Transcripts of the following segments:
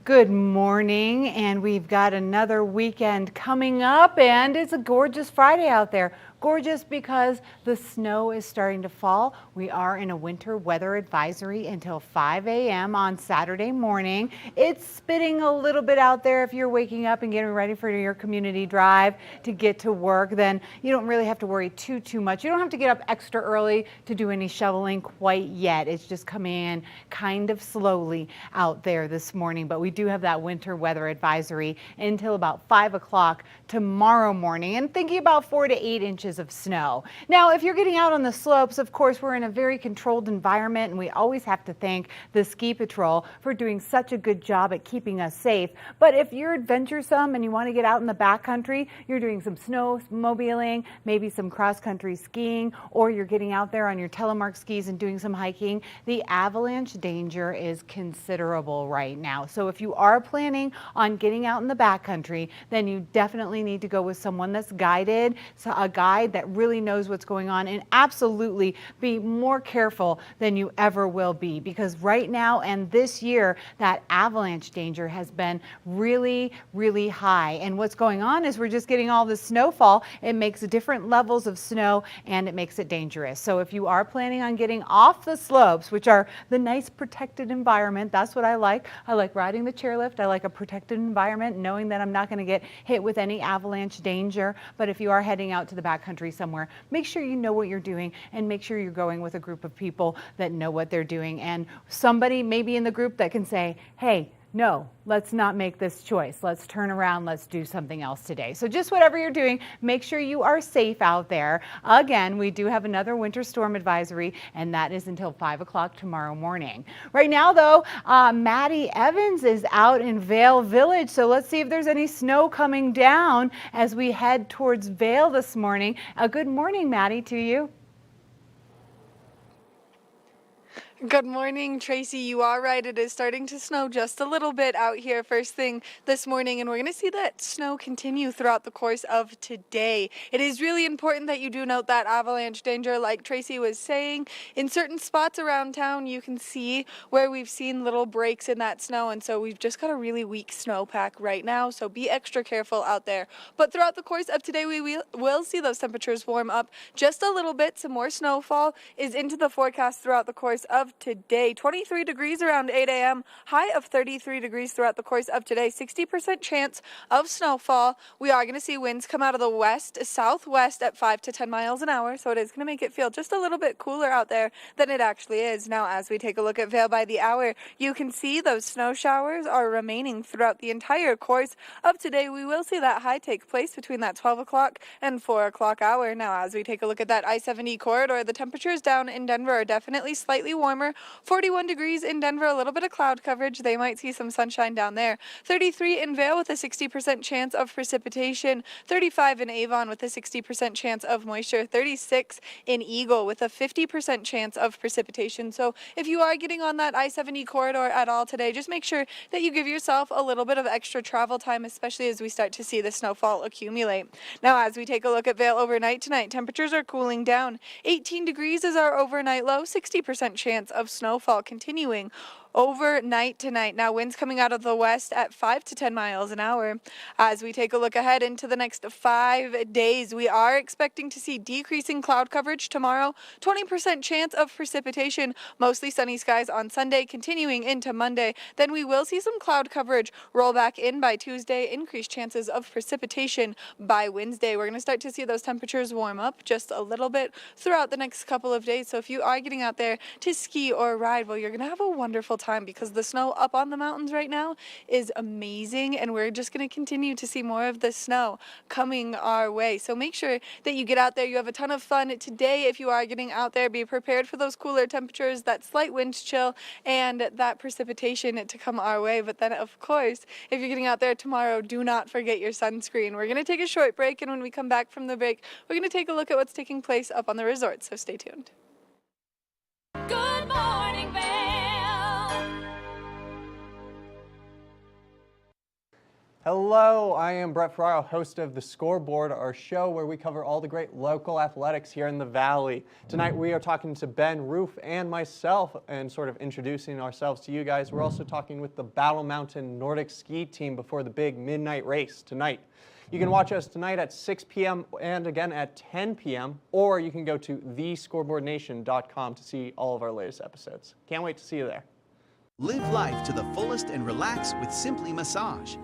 Good morning, and we've got another weekend coming up, and it's a gorgeous Friday out there. Gorgeous because the snow is starting to fall. We are in a winter weather advisory until 5 a.m. on Saturday morning. It's spitting a little bit out there. If you're waking up and getting ready for your community drive to get to work, then you don't really have to worry too much. You don't have to get up extra early to do any shoveling quite yet. It's just coming in kind of slowly out there this morning, but we do have that winter weather advisory until about 5 o'clock tomorrow morning, and thinking about 4 to 8 inches of snow. Now, if you're getting out on the slopes, of course, we're in a very controlled environment, and we always have to thank the Ski Patrol for doing such a good job at keeping us safe. But if you're adventuresome and you want to get out in the backcountry, you're doing some snowmobiling, maybe some cross-country skiing, or you're getting out there on your telemark skis and doing some hiking, the avalanche danger is considerable right now. So if you are planning on getting out in the backcountry, then you definitely need to go with someone that's guided, so a guide that really knows what's going on, and absolutely be more careful than you ever will be, because right now and this year that avalanche danger has been really high. And what's going on is we're just getting all this snowfall. It makes different levels of snow and it makes it dangerous. So if you are planning on getting off the slopes, which are the nice protected environment, that's what I like. I like riding the chairlift. I like a protected environment, knowing that I'm not going to get hit with any avalanche danger. But if you are heading out to the backcountry somewhere, make sure you know what you're doing, and make sure you're going with a group of people that know what they're doing, and somebody maybe in the group that can say, hey, no, let's not make this choice. Let's turn around. Let's do something else today. So just whatever you're doing, make sure you are safe out there. Again, we do have another winter storm advisory, and that is until 5 o'clock tomorrow morning. Right now, though, Maddie Evans is out in Vail Village. So let's see if there's any snow coming down as we head towards Vail this morning. Good morning, Maddie, to you. Good morning, Tracy. You are right. It is starting to snow just a little bit out here first thing this morning, and we're going to see that snow continue throughout the course of today. It is really important that you do note that avalanche danger, like Tracy was saying. In certain spots around town, you can see where we've seen little breaks in that snow, and so we've just got a really weak snowpack right now, so be extra careful out there. But throughout the course of today, we will see those temperatures warm up just a little bit. Some more snowfall is into the forecast throughout the course of today. 23 degrees around 8 a.m., high of 33 degrees throughout the course of today, 60% chance of snowfall. We are going to see winds come out of the west, southwest at 5 to 10 miles an hour, so it is going to make it feel just a little bit cooler out there than it actually is. Now, as we take a look at Vail by the hour, you can see those snow showers are remaining throughout the entire course of today. We will see that high take place between that 12 o'clock and 4 o'clock hour. Now, as we take a look at that I-70 corridor, the temperatures down in Denver are definitely slightly warmer. 41 degrees in Denver, a little bit of cloud coverage. They might see some sunshine down there. 33 in Vail with a 60% chance of precipitation. 35 in Avon with a 60% chance of moisture. 36 in Eagle with a 50% chance of precipitation. So if you are getting on that I-70 corridor at all today, just make sure that you give yourself a little bit of extra travel time, especially as we start to see the snowfall accumulate. Now, as we take a look at Vail overnight tonight, temperatures are cooling down. 18 degrees is our overnight low, 60% chance of snowfall continuing overnight tonight. Now, winds coming out of the west at 5 to 10 miles an hour. As we take a look ahead into the next 5 days, we are expecting to see decreasing cloud coverage tomorrow, 20% chance of precipitation, mostly sunny skies on Sunday, continuing into Monday. Then we will see some cloud coverage roll back in by Tuesday, increased chances of precipitation by Wednesday. We're going to start to see those temperatures warm up just a little bit throughout the next couple of days. So if you are getting out there to ski or ride, well, you're going to have a wonderful time, because the snow up on the mountains right now is amazing, and we're just going to continue to see more of the snow coming our way. So make sure that you get out there. You have a ton of fun today. If you are getting out there, be prepared for those cooler temperatures, that slight wind chill, and that precipitation to come our way. But then, of course, if you're getting out there tomorrow, do not forget your sunscreen. We're going to take a short break, and when we come back from the break, we're going to take a look at what's taking place up on the resort. So stay tuned. Good morning, Vail. Hello, I am Brett Ferraro, host of The Scoreboard, our show where we cover all the great local athletics here in the Valley. Tonight we are talking to Ben Roof and myself and sort of introducing ourselves to you guys. We're also talking with the Battle Mountain Nordic Ski Team before the big midnight race tonight. You can watch us tonight at 6 p.m. and again at 10 p.m. or you can go to thescoreboardnation.com to see all of our latest episodes. Can't wait to see you there. Live life to the fullest and relax with Simply Massage.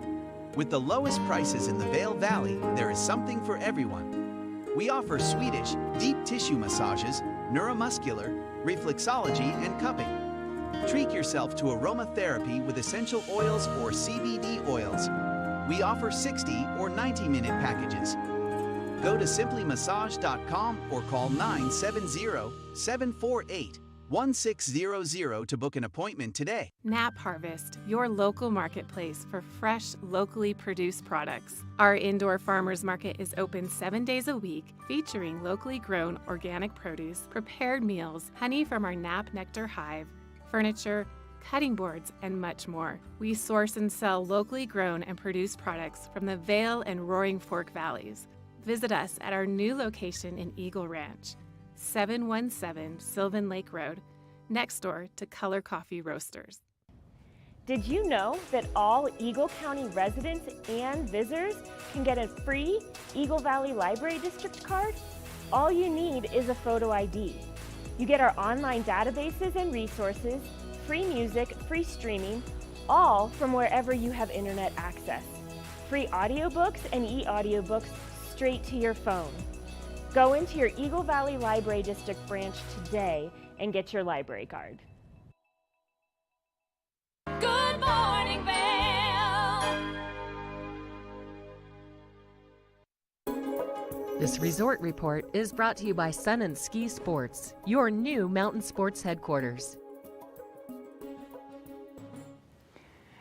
With the lowest prices in the Vail Valley, there is something for everyone. We offer Swedish, deep tissue massages, neuromuscular, reflexology, and cupping. Treat yourself to aromatherapy with essential oils or CBD oils. We offer 60 or 90-minute packages. Go to simplymassage.com or call 970-748-1600 to book an appointment today. Nap Harvest, your local marketplace for fresh, locally produced products. Our indoor farmers market is open 7 days a week, featuring locally grown organic produce, prepared meals, honey from our Nap Nectar hive, furniture, cutting boards, and much more. We source and sell locally grown and produced products from the Vail and Roaring Fork Valleys. Visit us at our new location in Eagle Ranch, 717 Sylvan Lake Road, next door to Color Coffee Roasters. Did you know that all Eagle County residents and visitors can get a free Eagle Valley Library District card? All you need is a photo ID. You get our online databases and resources, free music, free streaming, all from wherever you have internet access. Free audiobooks and e-audiobooks straight to your phone. Go into your Eagle Valley Library District branch today and get your library card. Good morning, Vail. This resort report is brought to you by Sun and Ski Sports, your new mountain sports headquarters.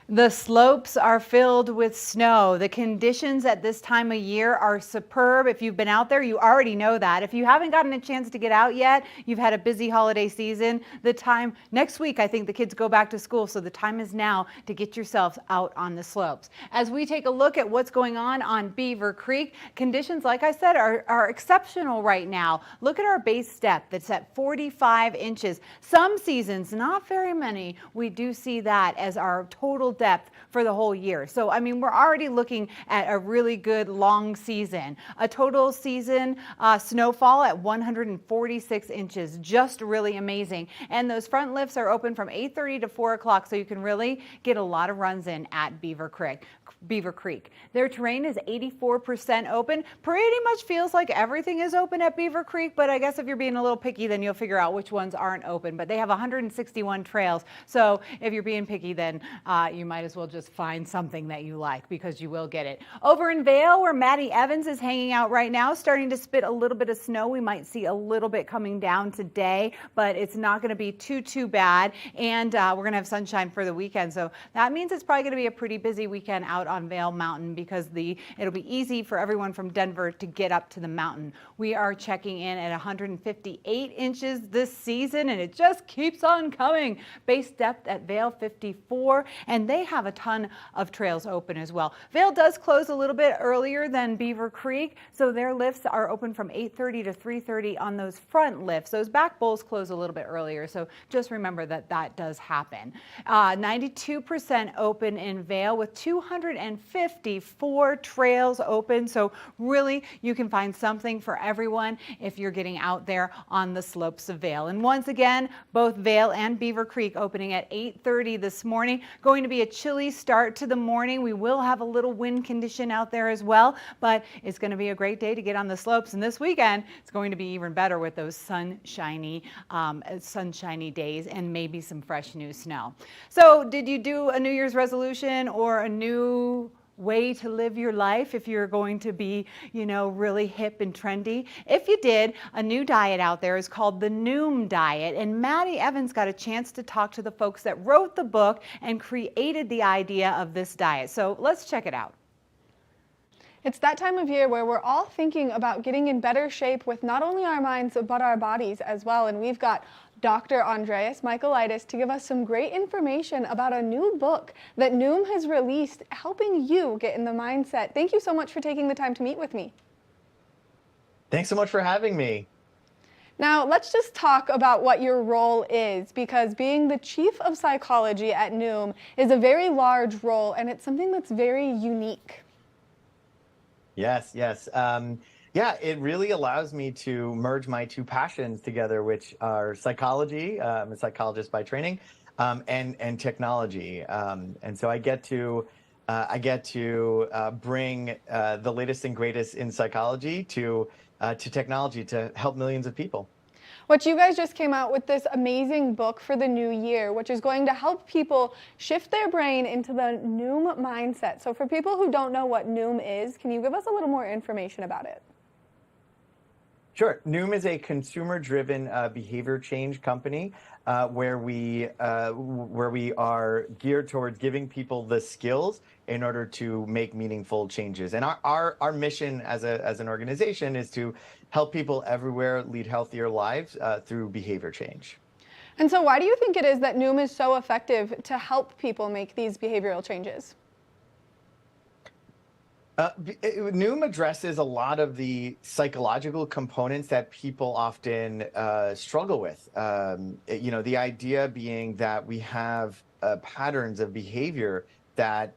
The slopes are filled with snow. The conditions at this time of year are superb. If you've been out there, you already know that. If you haven't gotten a chance to get out yet, you've had a busy holiday season. The time next week, I think the kids go back to school, so the time is now to get yourselves out on the slopes. As we take a look at what's going on Beaver Creek, conditions, like I said, are exceptional right now. Look at our base depth. That's at 45 inches. Some seasons, not very many, we do see that as our total depth for the whole year. So, I mean, we're already looking at a really good long season. A total season snowfall at 146 inches, just really amazing. And those front lifts are open from 8:30 to 4 o'clock, so you can really get a lot of runs in at Beaver Creek. Their terrain is 84% open. Pretty much feels like everything is open at Beaver Creek, but I guess if you're being a little picky, then you'll figure out which ones aren't open. But they have 161 trails, so if you're being picky, then you might as well just find something that you like, because you will get it. Over in Vail, where Maddie Evans is hanging out right now, starting to spit a little bit of snow. We might see a little bit coming down today, but it's not going to be too bad. And we're going to have sunshine for the weekend, so that means it's probably going to be a pretty busy weekend out on Vail Mountain, because it'll be easy for everyone from Denver to get up to the mountain. We are checking in at 158 inches this season, and it just keeps on coming. Base depth at Vail 54, and they have a ton of trails open as well. Vail does close a little bit earlier than Beaver Creek, so their lifts are open from 8:30 to 3:30 on those front lifts. Those back bowls close a little bit earlier, so just remember that that does happen. 92% open in Vail with 254 trails open, so really you can find something for everyone if you're getting out there on the slopes of Vail. And once again, both Vail and Beaver Creek opening at 8:30 this morning. Going to be a chilly start to the morning. We will have a little wind condition out there as well, but it's going to be a great day to get on the slopes. And this weekend, it's going to be even better with those sunshiny days and maybe some fresh new snow. So did you do a New Year's resolution or a new way to live your life if you're going to be, really hip and trendy? If you did, a new diet out there is called the Noom Diet, and Maddie Evans got a chance to talk to the folks that wrote the book and created the idea of this diet. So let's check it out. It's that time of year where we're all thinking about getting in better shape with not only our minds, but our bodies as well. And we've got Dr. Andreas Michaelitis to give us some great information about a new book that Noom has released, helping you get in the mindset. Thank you so much for taking the time to meet with me. Thanks so much for having me. Now, let's just talk about what your role is, because being the chief of psychology at Noom is a very large role, and it's something that's very unique. Yes, yes. Yeah, it really allows me to merge my two passions together, which are psychology. I'm a psychologist by training, and technology. And so I get to bring the latest and greatest in psychology to technology to help millions of people. What you guys just came out with this amazing book for the new year, which is going to help people shift their brain into the Noom mindset. So for people who don't know what Noom is, can you give us a little more information about it? Sure. Noom is a consumer-driven behavior change company where we are geared towards giving people the skills in order to make meaningful changes. And our mission as an organization is to help people everywhere lead healthier lives through behavior change. And so why do you think it is that Noom is so effective to help people make these behavioral changes? Noom addresses a lot of the psychological components that people often struggle with. The idea being that we have patterns of behavior that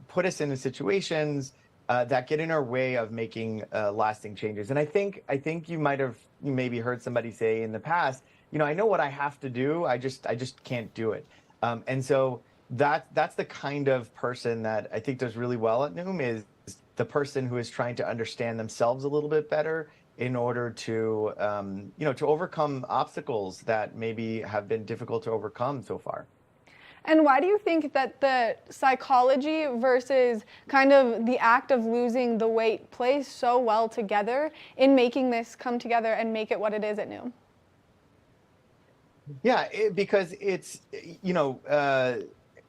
put us into situations that get in our way of making lasting changes. And I think you maybe heard somebody say in the past, I know what I have to do, I just can't do it. And so that's the kind of person that I think does really well at Noom, is the person who is trying to understand themselves a little bit better in order to overcome obstacles that maybe have been difficult to overcome so far. And why do you think that the psychology versus kind of the act of losing the weight plays so well together in making this come together and make it what it is at Noom? Yeah, because it's,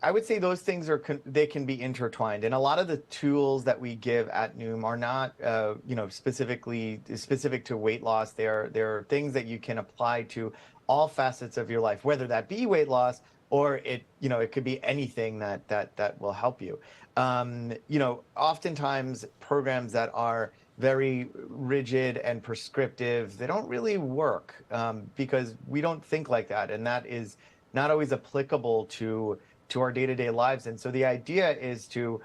I would say those things they can be intertwined, and a lot of the tools that we give at Noom are not, specific to weight loss. They're things that you can apply to all facets of your life, whether that be weight loss or it could be anything that will help you. Oftentimes programs that are very rigid and prescriptive, they don't really work because we don't think like that, and that is not always applicable to our day-to-day lives. And so the idea is to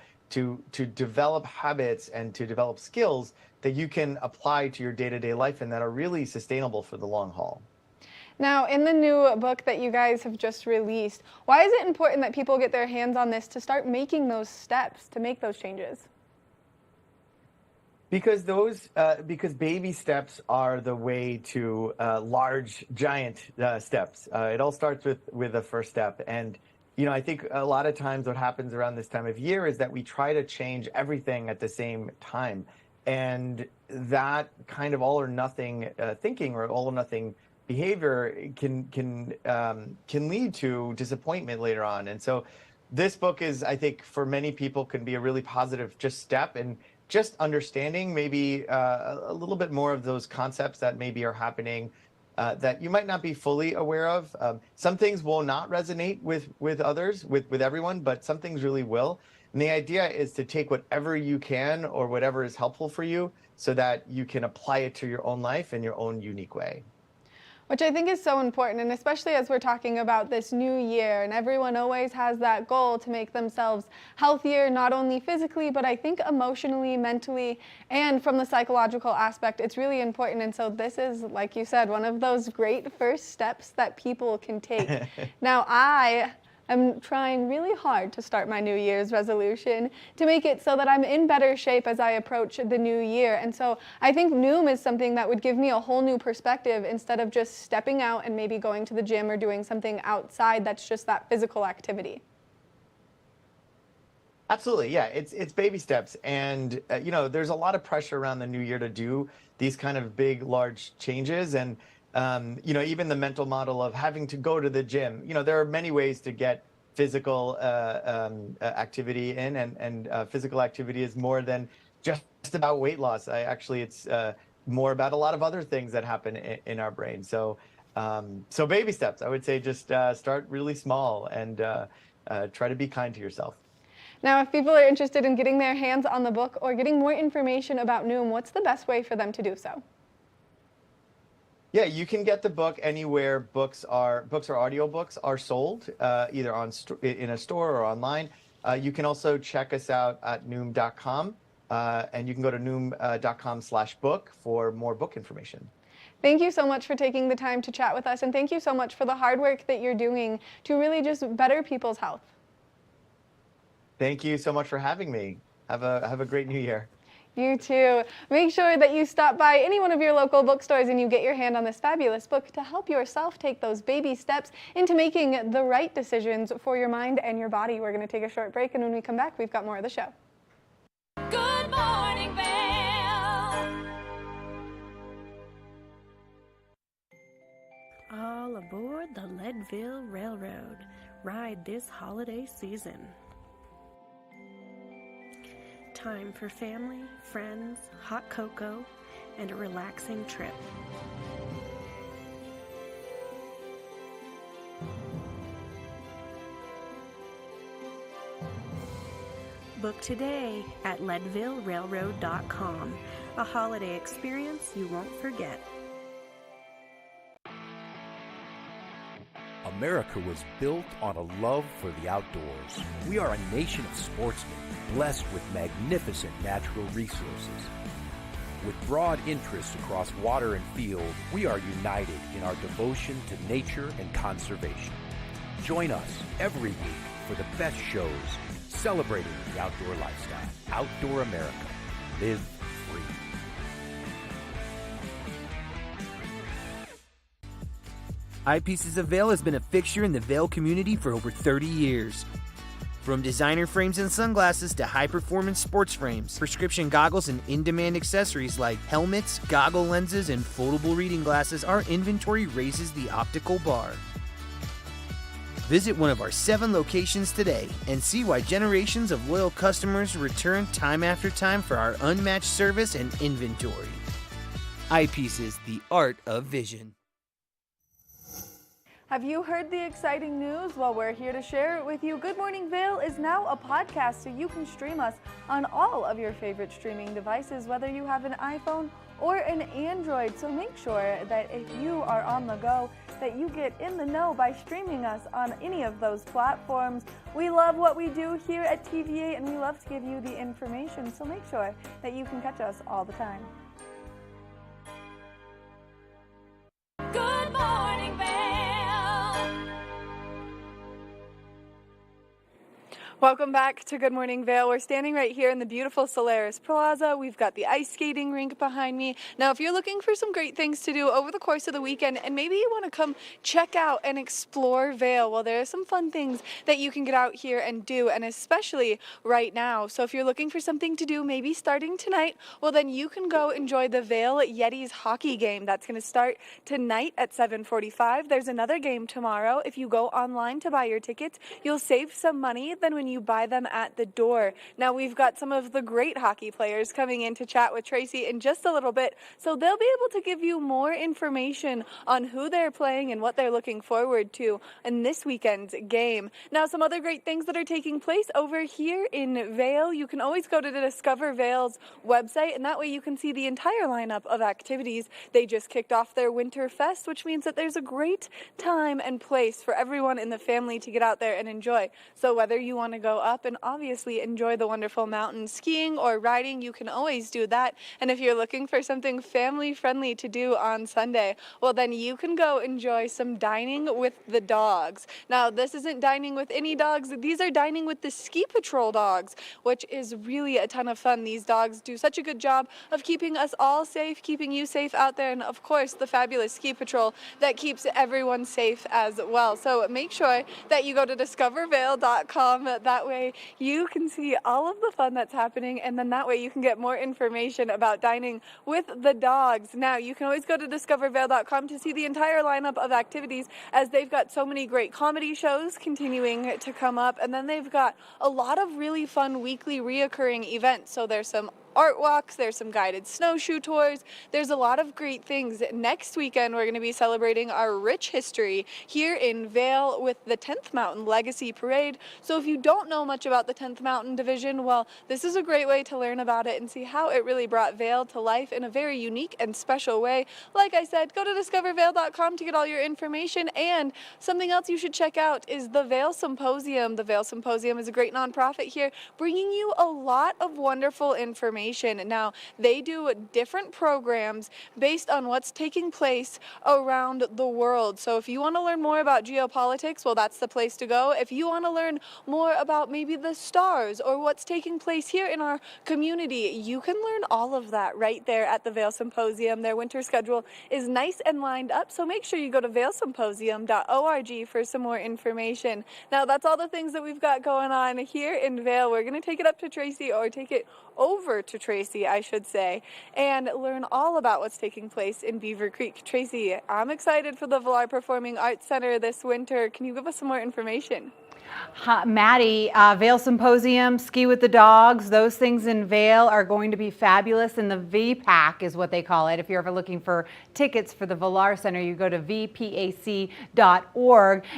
develop habits and to develop skills that you can apply to your day-to-day life and that are really sustainable for the long haul. Now, in the new book that you guys have just released, why is it important that people get their hands on this to start making those steps, to make those changes? Because baby steps are the way to large, giant steps. It all starts with the first step. And I think a lot of times what happens around this time of year is that we try to change everything at the same time. And that kind of all or nothing thinking or all or nothing behavior can lead to disappointment later on. And so this book is, I think, for many people can be a really positive just step and just understanding maybe a little bit more of those concepts that maybe are happening that you might not be fully aware of. Some things will not resonate with others, with everyone, but some things really will. And the idea is to take whatever you can or whatever is helpful for you so that you can apply it to your own life in your own unique way. Which I think is so important, and especially as we're talking about this new year, and everyone always has that goal to make themselves healthier, not only physically, but I think emotionally, mentally, and from the psychological aspect, it's really important. And so this is, like you said, one of those great first steps that people can take. Now, I'm trying really hard to start my New Year's resolution to make it so that I'm in better shape as I approach the new year. And so I think Noom is something that would give me a whole new perspective instead of just stepping out and maybe going to the gym or doing something outside that's just that physical activity. Absolutely, yeah. It's baby steps, and there's a lot of pressure around the new year to do these kind of big, large changes, and even the mental model of having to go to the gym. There are many ways to get physical activity in, and physical activity is more than just about weight loss. It's more about a lot of other things that happen in our brain. So baby steps. I would say just start really small and try to be kind to yourself. Now, if people are interested in getting their hands on the book or getting more information about Noom, what's the best way for them to do so? Yeah, you can get the book anywhere books or audiobooks are sold, either in a store or online. You can also check us out at noom.com, and you can go to noom.com/book for more book information. Thank you so much for taking the time to chat with us, and thank you so much for the hard work that you're doing to really just better people's health. Thank you so much for having me. Have a great new year. You too. Make sure that you stop by any one of your local bookstores and you get your hand on this fabulous book to help yourself take those baby steps into making the right decisions for your mind and your body. We're going to take a short break, and when we come back, we've got more of the show. Good morning, Vail. All aboard the Leadville Railroad. Ride this holiday season. Time for family, friends, hot cocoa, and a relaxing trip. Book today at leadvillerailroad.com. A holiday experience you won't forget. America was built on a love for the outdoors. We are a nation of sportsmen, blessed with magnificent natural resources. With broad interests across water and field, we are united in our devotion to nature and conservation. Join us every week for the best shows celebrating the outdoor lifestyle. Outdoor America. Live free. Pieces of Vail has been a fixture in the Vail community for over 30 years. From designer frames and sunglasses to high-performance sports frames, prescription goggles, and in-demand accessories like helmets, goggle lenses, and foldable reading glasses, our inventory raises the optical bar. Visit one of our 7 locations today and see why generations of loyal customers return time after time for our unmatched service and inventory. Eyepieces, the art of vision. Have you heard the exciting news? Well, we're here to share it with you. Good Morning Vail is now a podcast, so you can stream us on all of your favorite streaming devices, whether you have an iPhone or an Android. So make sure that if you are on the go, that you get in the know by streaming us on any of those platforms. We love what we do here at TVA, and we love to give you the information, so make sure that you can catch us all the time. Good morning, Vail. Welcome back to Good Morning Vail. We're standing right here in the beautiful Solaris Plaza. We've got the ice skating rink behind me. Now, if you're looking for some great things to do over the course of the weekend, and maybe you want to come check out and explore Vail, well, there are some fun things that you can get out here and do, and especially right now. So if you're looking for something to do, maybe starting tonight, well, then you can go enjoy the Vail Yetis hockey game. That's going to start tonight at 7:45. There's another game tomorrow. If you go online to buy your tickets, you'll save some money than when you buy them at the door. Now, we've got some of the great hockey players coming in to chat with Tracy in just a little bit, so they'll be able to give you more information on who they're playing and what they're looking forward to in this weekend's game. Now, some other great things that are taking place over here in Vail. You can always go to the Discover Vail's website, and that way you can see the entire lineup of activities. They just kicked off their Winter Fest, which means that there's a great time and place for everyone in the family to get out there and enjoy. So whether you want to go up and obviously enjoy the wonderful mountain skiing or riding, you can always do that. And if you're looking for something family friendly to do on Sunday, well, then you can go enjoy some dining with the dogs. Now, this isn't dining with any dogs. These are dining with the Ski Patrol dogs, which is really a ton of fun. These dogs do such a good job of keeping us all safe, keeping you safe out there, and of course the fabulous Ski Patrol that keeps everyone safe as well. So make sure that you go to discovervail.com. That way you can see all of the fun that's happening, and then that way you can get more information about dining with the dogs. Now, you can always go to discovervail.com to see the entire lineup of activities, as they've got so many great comedy shows continuing to come up, and then they've got a lot of really fun weekly reoccurring events. So there's some art walks, there's some guided snowshoe tours. There's a lot of great things. Next weekend, we're going to be celebrating our rich history here in Vail with the 10th Mountain Legacy Parade. So if you don't know much about the 10th Mountain Division, well, this is a great way to learn about it and see how it really brought Vail to life in a very unique and special way. Like I said, go to discovervail.com to get all your information. And something else you should check out is the Vail Symposium. The Vail Symposium is a great nonprofit here bringing you a lot of wonderful information. Now, they do different programs based on what's taking place around the world. So if you want to learn more about geopolitics, well, that's the place to go. If you want to learn more about maybe the stars or what's taking place here in our community, you can learn all of that right there at the Vail Symposium. Their winter schedule is nice and lined up, so make sure you go to vailsymposium.org for some more information. Now, that's all the things that we've got going on here in Vail. We're going to take it up to Tracy, or take it over to Tracy, I should say, and learn all about what's taking place in Beaver Creek. Tracy, I'm excited for the Vail Performing Arts Center this winter. Can you give us some more information? Maddie, Vail Symposium, Ski with the Dogs, those things in Vail are going to be fabulous, and the VPAC is what they call it. If you're ever looking for tickets for the Valar Center, you go to vpac.org.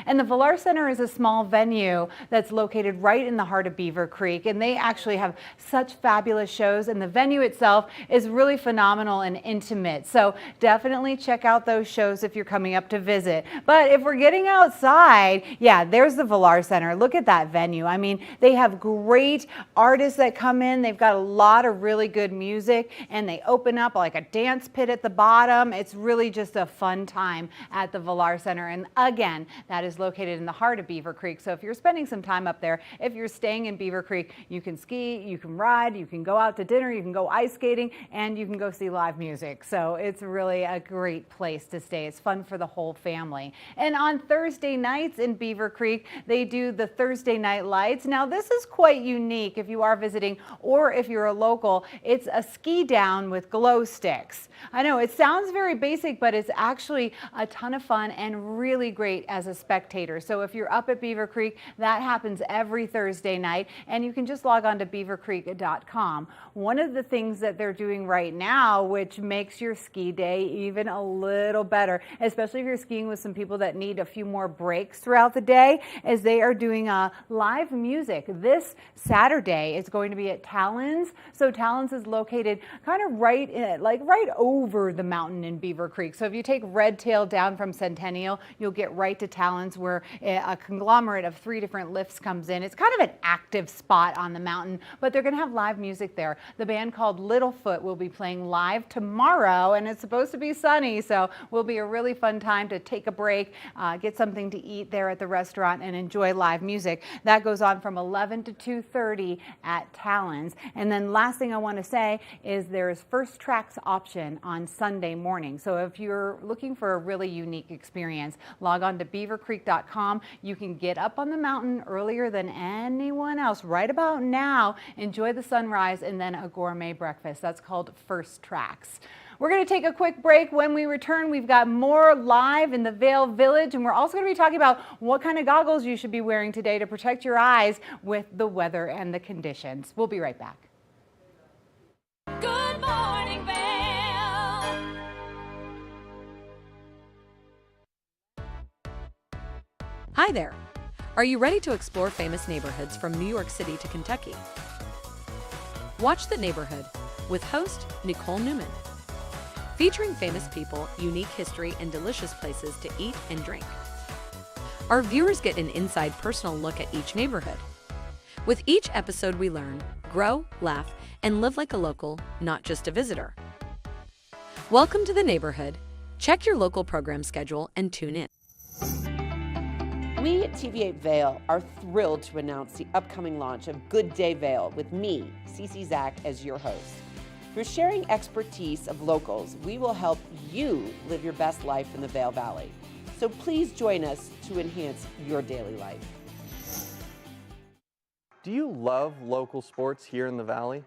And the Valar Center is a small venue that's located right in the heart of Beaver Creek, and they actually have such fabulous shows, and the venue itself is really phenomenal and intimate. So definitely check out those shows if you're coming up to visit. But if we're getting outside, yeah, there's the Valar Center. Look at that venue. I mean, they have great artists that come in. They've got a lot of really good music, and they open up like a dance pit at the bottom. It's really just a fun time at the Valar Center. And again, that is located in the heart of Beaver Creek. So if you're spending some time up there, if you're staying in Beaver Creek, you can ski, you can ride, you can go out to dinner, you can go ice skating, and you can go see live music. So it's really a great place to stay. It's fun for the whole family. And on Thursday nights in Beaver Creek, they do the Thursday Night Lights. Now, this is quite unique if you are visiting or if you're a local. It's a ski down with glow sticks. I know it sounds very basic, but it's actually a ton of fun and really great as a spectator. So if you're up at Beaver Creek, that happens every Thursday night, and you can just log on to beavercreek.com. One of the things that they're doing right now, which makes your ski day even a little better, especially if you're skiing with some people that need a few more breaks throughout the day, is they are doing live music. This Saturday is going to be at Talons. So Talons is located kind of right over the mountain in Beaver Creek. So if you take Red Tail down from Centennial, you'll get right to Talons, where a conglomerate of 3 different lifts comes in. It's kind of an active spot on the mountain, but they're going to have live music there. The band called Littlefoot will be playing live tomorrow, and it's supposed to be sunny, so will be a really fun time to take a break, get something to eat there at the restaurant, and enjoy live music. That goes on from 11 to 2:30 at Talons. And then last thing I want to say is there's First Tracks option on Sunday morning. So if you're looking for a really unique experience, log on to beavercreek.com. You can get up on the mountain earlier than anyone else right about now, enjoy the sunrise, and then a gourmet breakfast. That's called First Tracks. We're going to take a quick break. When we return, we've got more live in the Vail Village, and we're also going to be talking about what kind of goggles you should be wearing today to protect your eyes with the weather and the conditions. We'll be right back. Good morning, Vail. Hi there. Are you ready to explore famous neighborhoods from New York City to Kentucky? Watch The Neighborhood with host Nicole Newman. Featuring famous people, unique history, and delicious places to eat and drink. Our viewers get an inside personal look at each neighborhood. With each episode we learn, grow, laugh, and live like a local, not just a visitor. Welcome to The Neighborhood. Check your local program schedule and tune in. We at TV8 Vail are thrilled to announce the upcoming launch of Good Day Vail with me, Cece Zach, as your host. Through sharing expertise of locals, we will help you live your best life in the Vail Valley. So please join us to enhance your daily life. Do you love local sports here in the Valley?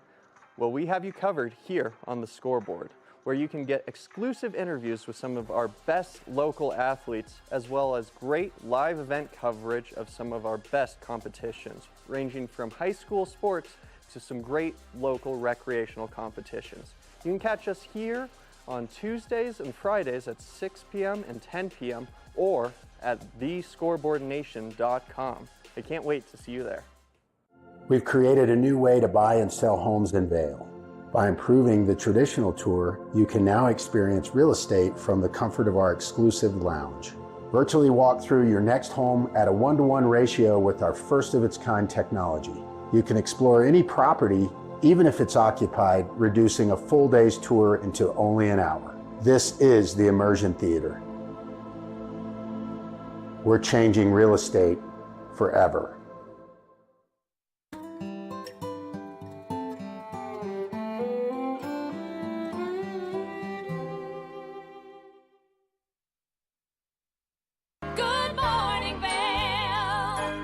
Well, we have you covered here on the Scoreboard, where you can get exclusive interviews with some of our best local athletes, as well as great live event coverage of some of our best competitions, ranging from high school sports to some great local recreational competitions. You can catch us here on Tuesdays and Fridays at 6 p.m. and 10 p.m. or at thescoreboardnation.com. I can't wait to see you there. We've created a new way to buy and sell homes in Vail. By improving the traditional tour, you can now experience real estate from the comfort of our exclusive lounge. Virtually walk through your next home at a 1-to-1 ratio with our first-of-its-kind technology. You can explore any property, even if it's occupied, reducing a full day's tour into only an hour. This is the Immersion Theater. We're changing real estate forever. Good morning, Vail.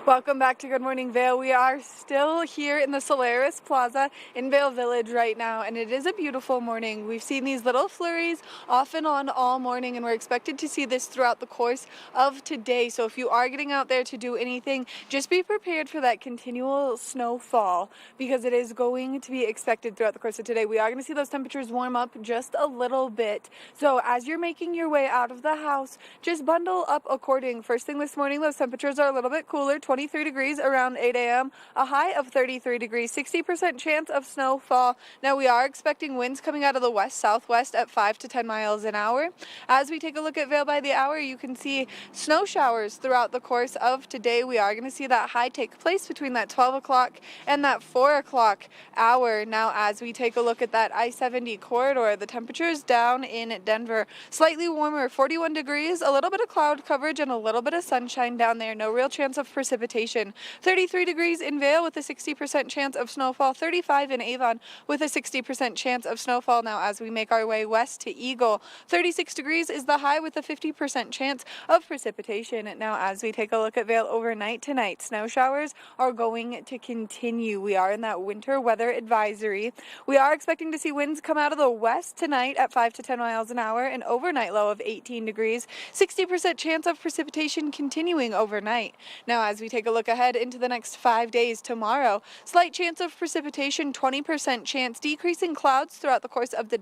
Welcome back to Good Morning Vail. We are still here in the Solaris Plaza in Vail Village right now, and it is a beautiful morning. We've seen these little flurries off and on all morning, and we're expected to see this throughout the course of today. So if you are getting out there to do anything, just be prepared for that continual snowfall, because it is going to be expected throughout the course of today. We are going to see those temperatures warm up just a little bit. So as you're making your way out of the house, just bundle up according. First thing this morning, those temperatures are a little bit cooler, 23 degrees around 8 a.m., a high of 33 degrees, 60% chance of snowfall. Now we are expecting winds coming out of the west-southwest at 5 to 10 miles an hour. As we take a look at Vail by the hour, you can see snow showers throughout the course of today. We are going to see that high take place between that 12 o'clock and that 4 o'clock hour. Now as we take a look at that I-70 corridor, the temperatures down in Denver, slightly warmer, 41 degrees, a little bit of cloud coverage and a little bit of sunshine down there. No real chance of precipitation. 33 degrees in Vail with a 60% chance of snowfall. 35 in Avon with a 60% chance of snowfall. Now as we make our way west to Eagle, 36 degrees is the high with a 50% chance of precipitation. Now as we take a look at Vail overnight tonight, snow showers are going to continue. We are in that winter weather advisory. We are expecting to see winds come out of the west tonight at 5 to 10 miles an hour, an overnight low of 18 degrees, 60% chance of precipitation continuing overnight. Now as we take a look ahead into the next 5 days, tomorrow, slight chance of precipitation, 20% chance, decreasing clouds throughout the course of the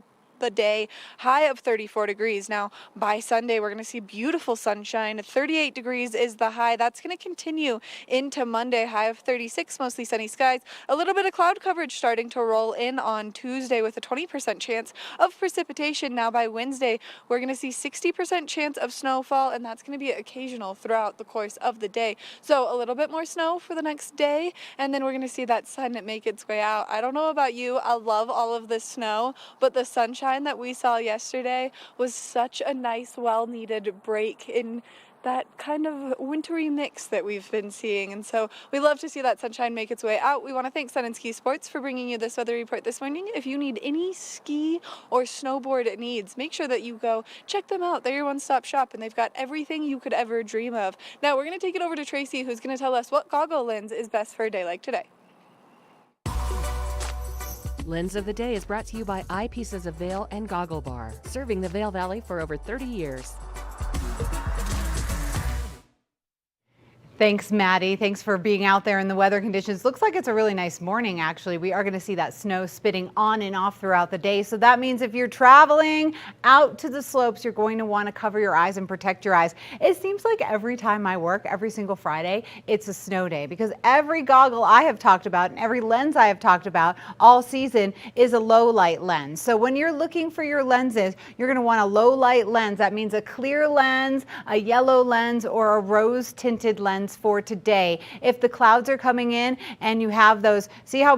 day, high of 34 degrees. Now by Sunday we're going to see beautiful sunshine. 38 degrees is the high. That's going to continue into Monday, high of 36, mostly sunny skies. A little bit of cloud coverage starting to roll in on Tuesday with a 20% chance of precipitation. Now by Wednesday we're going to see 60% chance of snowfall, and that's going to be occasional throughout the course of the day. So a little bit more snow for the next day, and then we're going to see that sun make its way out. I don't know about you, I love all of this snow, but the sunshine that we saw yesterday was such a nice, well-needed break in that kind of wintry mix that we've been seeing. And so we love to see that sunshine make its way out. We want to thank Sun and Ski Sports for bringing you this weather report this morning. If you need any ski or snowboard needs, make sure that you go check them out. They're your one-stop shop, and they've got everything you could ever dream of. Now we're going to take it over to Tracy, who's going to tell us what goggle lens is best for a day like today. Lens of the Day is brought to you by Pieces of Vail and Goggle Bar, serving the Vail Valley for over 30 years. Thanks, Maddie. Thanks for being out there in the weather conditions. Looks like it's a really nice morning, actually. We are going to see that snow spitting on and off throughout the day. So that means if you're traveling out to the slopes, you're going to want to cover your eyes and protect your eyes. It seems like every time I work, every single Friday, it's a snow day, because every goggle I have talked about and every lens I have talked about all season is a low light lens. So when you're looking for your lenses, you're going to want a low light lens. That means a clear lens, a yellow lens, or a rose tinted lens for today. If the clouds are coming in and you have those, see how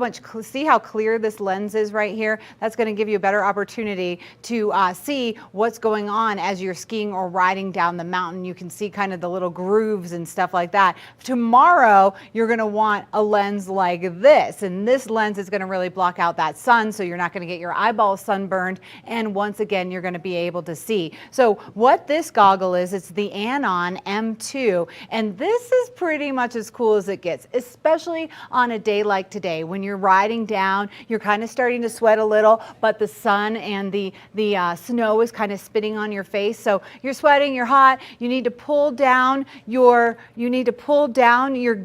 clear this lens is right here? That's going to give you a better opportunity to see what's going on as you're skiing or riding down the mountain. You can see kind of the little grooves and stuff like that. Tomorrow, you're going to want a lens like this, and this lens is going to really block out that sun, so you're not going to get your eyeballs sunburned, and once again, you're going to be able to see. So what this goggle is, it's the Anon M2, and this is pretty much as cool as it gets, especially on a day like today when you're riding down, you're kind of starting to sweat a little, but the sun and the snow is kind of spitting on your face. So you're sweating, you're hot, you need to pull down your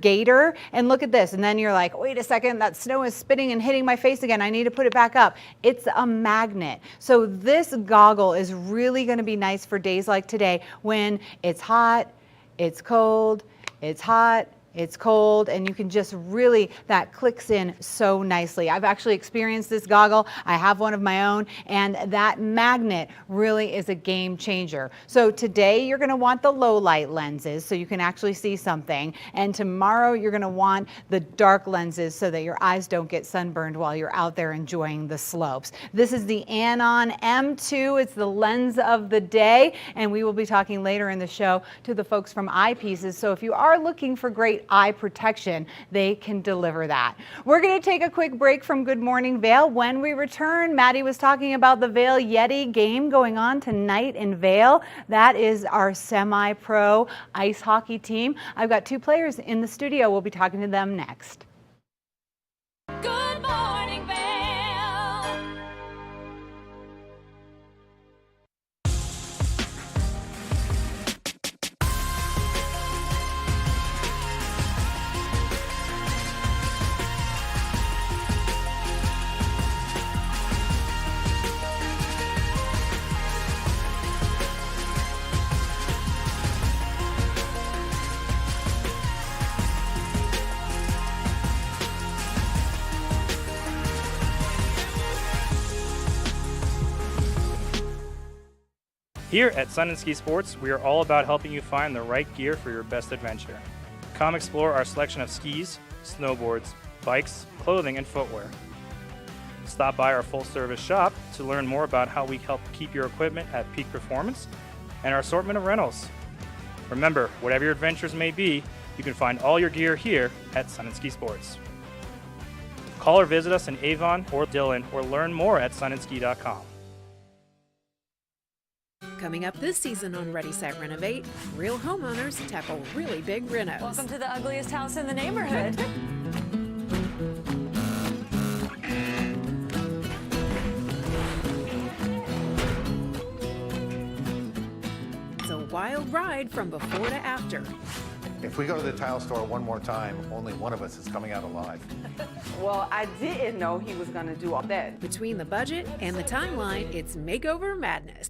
gaiter, and look at this. And then you're like, wait a second, that snow is spitting and hitting my face again. I need to put it back up. It's a magnet. So this goggle is really going to be nice for days like today when it's hot, it's cold, it's hot, it's cold, and you can just really, that clicks in so nicely. I've actually experienced this goggle. I have one of my own, and that magnet really is a game changer. So today you're gonna want the low light lenses so you can actually see something, and tomorrow you're gonna want the dark lenses so that your eyes don't get sunburned while you're out there enjoying the slopes. This is the Anon M2. It's the lens of the day, and we will be talking later in the show to the folks from Eyepieces. So if you are looking for great eye protection, they can deliver that. We're going to take a quick break from Good Morning Vail. When we return, Maddie was talking about the Vail Yeti game going on tonight in Vail. That is our semi-pro ice hockey team. I've got two players in the studio. We'll be talking to them next. Good morning, Vail. Here at Sun & Ski Sports, we are all about helping you find the right gear for your best adventure. Come explore our selection of skis, snowboards, bikes, clothing, and footwear. Stop by our full-service shop to learn more about how we help keep your equipment at peak performance and our assortment of rentals. Remember, whatever your adventures may be, you can find all your gear here at Sun & Ski Sports. Call or visit us in Avon or Dillon or learn more at sunandski.com. Coming up this season on Ready, Set, Renovate, real homeowners tackle really big renos. Welcome to the ugliest house in the neighborhood. It's a wild ride from before to after. If we go to the tile store one more time, only one of us is coming out alive. Well, I didn't know he was going to do all that. Between the budget and the timeline, it's makeover madness.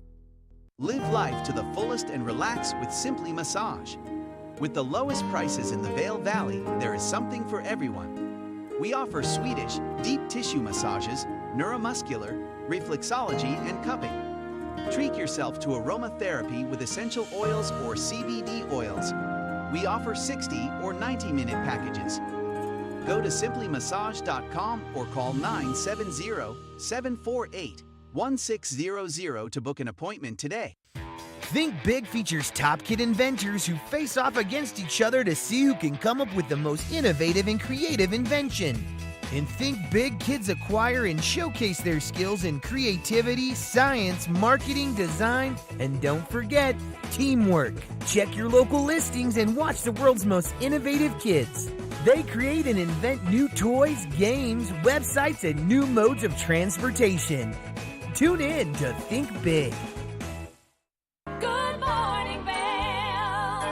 Live life to the fullest and relax with Simply Massage. With the lowest prices in the Vail Valley, there is something for everyone. We offer Swedish, deep tissue massages, neuromuscular, reflexology, and cupping. Treat yourself to aromatherapy with essential oils or CBD oils. We offer 60 or 90-minute packages. Go to simplymassage.com or call 970-748-1600 to book an appointment today. Think Big features top kid inventors who face off against each other to see who can come up with the most innovative and creative invention. And Think Big, kids acquire and showcase their skills in creativity, science, marketing, design, and don't forget, teamwork. Check your local listings and watch the world's most innovative kids. They create and invent new toys, games, websites, and new modes of transportation. Tune in to Think Big. Good morning, Vail.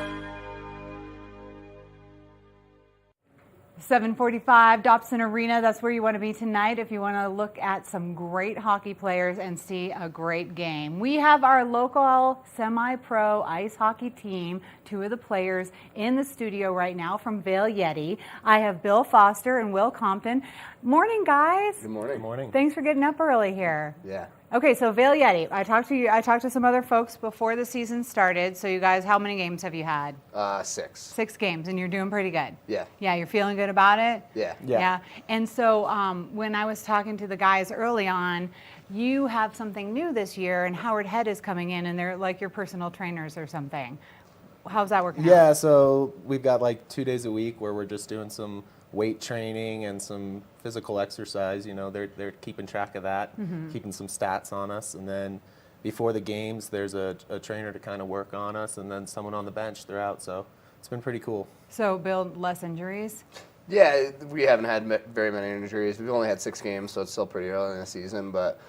745 Dobson Arena, that's where you want to be tonight if you want to look at some great hockey players and see a great game. We have our local semi-pro ice hockey team, two of the players in the studio right now from Vail Yeti. I have Bill Foster and Will Compton. Morning, guys. Good morning. Good morning. Thanks for getting up early here. Yeah. Okay, so Vail Yeti, I talked to some other folks before the season started. So you guys, how many games have you had? 6. 6 games, and you're doing pretty good. Yeah. Yeah, you're feeling good about it? Yeah. Yeah. And so when I was talking to the guys early on, you have something new this year, and Howard Head is coming in, and they're like your personal trainers or something. How's that working out? Yeah, so we've got like 2 days a week where we're just doing some weight training and some physical exercise. You know, they're keeping track of that, keeping some stats on us, and then before the games, there's a trainer to kind of work on us, and then someone on the bench throughout. So it's been pretty cool. So, Bill, less injuries? Yeah, we haven't had very many injuries. We've only had 6 games, so it's still pretty early in the season, but